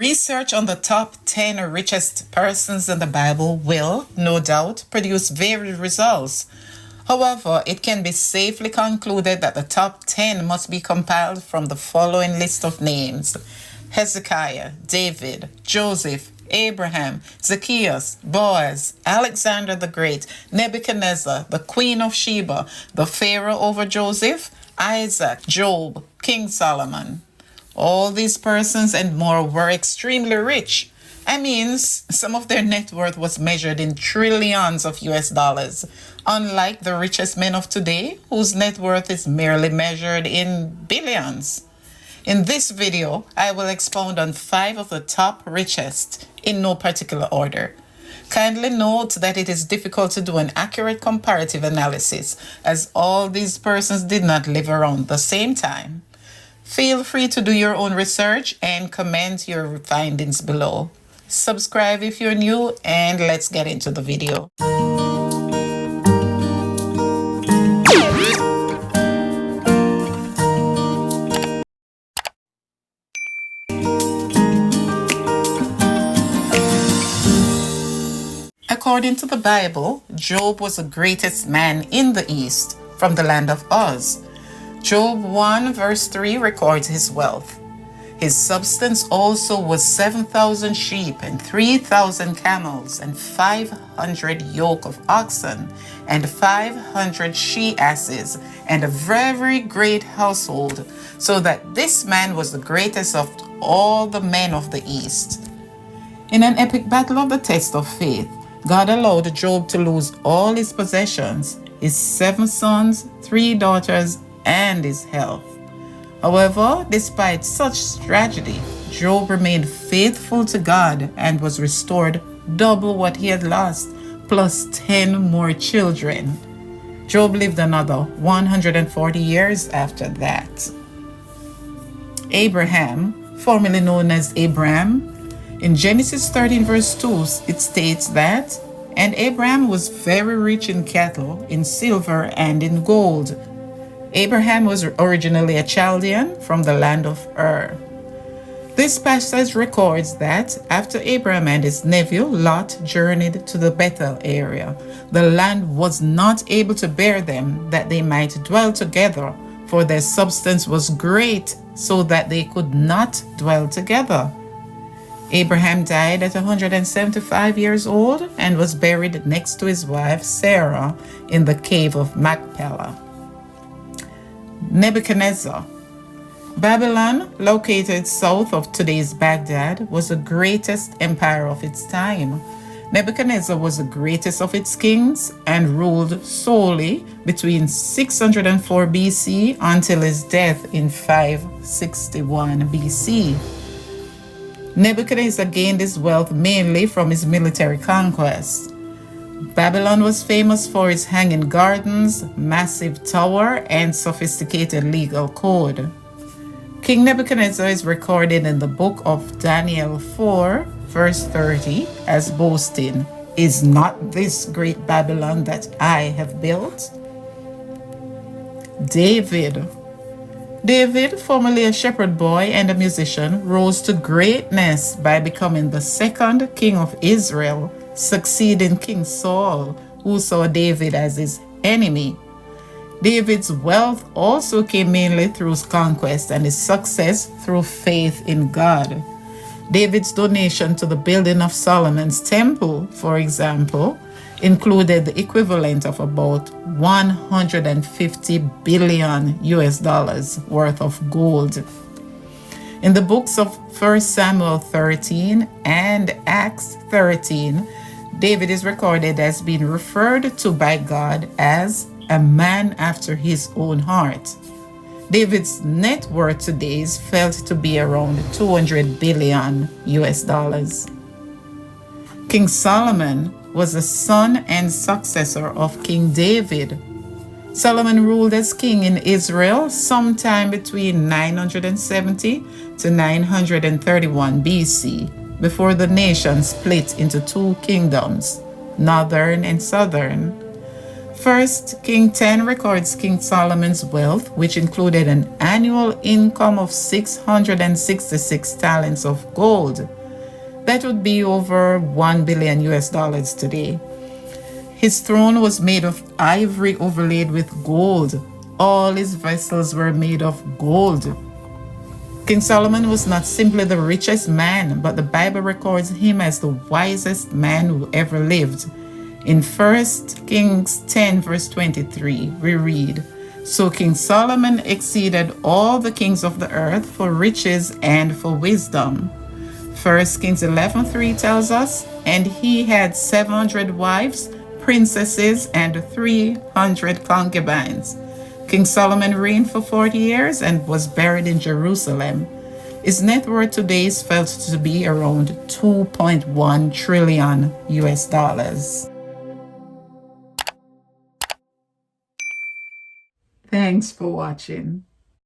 Research on the top 10 richest persons in the Bible will, no doubt, produce varied results. However, it can be safely concluded that the top 10 must be compiled from the following list of names: Hezekiah, David, Joseph, Abraham, Zacchaeus, Boaz, Alexander the Great, Nebuchadnezzar, the Queen of Sheba, the Pharaoh over Joseph, Isaac, Job, King Solomon. All these persons and more were extremely rich. Some of their net worth was measured in trillions of US dollars, unlike the richest men of today, whose net worth is merely measured in billions. In this video, I will expound on 5 of the top richest, in no particular order. Kindly note that it is difficult to do an accurate comparative analysis, as all these persons did not live around the same time. Feel free to do your own research and comment your findings below. Subscribe if you're new, and let's get into the video. According to the Bible, Job was the greatest man in the East from the land of Uz. Job 1 verse 3 records his wealth. His substance also was 7,000 sheep and 3,000 camels and 500 yoke of oxen and 500 she-asses and a very great household, so that this man was the greatest of all the men of the East. In an epic battle of the test of faith, God allowed Job to lose all his possessions, his 7 sons, 3 daughters, and his health. However, despite such tragedy, Job remained faithful to God and was restored double what he had lost, plus 10 more children. Job lived another 140 years after that. Abraham, formerly known as Abram, in Genesis 13 verse 2, it states that, "And Abraham was very rich in cattle, in silver, and in gold." Abraham was originally a Chaldean from the land of Ur. This passage records that after Abraham and his nephew Lot journeyed to the Bethel area, the land was not able to bear them, that they might dwell together, for their substance was great, so that they could not dwell together. Abraham died at 175 years old and was buried next to his wife Sarah in the cave of Machpelah. Nebuchadnezzar. Babylon, located south of today's Baghdad, was the greatest empire of its time. Nebuchadnezzar was the greatest of its kings and ruled solely between 604 BC until his death in 561 BC. Nebuchadnezzar gained his wealth mainly from his military conquests. Babylon was famous for its hanging gardens, massive tower, and sophisticated legal code. King Nebuchadnezzar is recorded in the book of Daniel 4, verse 30, as boasting, "Is not this great Babylon that I have built?" David, formerly a shepherd boy and a musician, rose to greatness by becoming the second king of Israel, succeeding King Saul, who saw David as his enemy. David's wealth also came mainly through conquest and his success through faith in God. David's donation to the building of Solomon's temple, for example, included the equivalent of about 150 billion US dollars worth of gold. In the books of 1 Samuel 13 and Acts 13, David is recorded as being referred to by God as a man after his own heart. David's net worth today is felt to be around 200 billion US dollars. King Solomon was the son and successor of King David. Solomon ruled as king in Israel sometime between 970 to 931 BC, before the nation split into 2 kingdoms, northern and southern. First King 10 records King Solomon's wealth, which included an annual income of 666 talents of gold. That would be over 1 billion US dollars today. His throne was made of ivory overlaid with gold. All his vessels were made of gold. King Solomon was not simply the richest man, but the Bible records him as the wisest man who ever lived. In 1 Kings 10 verse 23, we read, "So King Solomon exceeded all the kings of the earth for riches and for wisdom." 1 Kings 11:3 tells us, "And he had 700 wives, princesses, and 300 concubines." King Solomon reigned for 40 years and was buried in Jerusalem. His net worth today is felt to be around 2.1 trillion US dollars. Thanks for watching.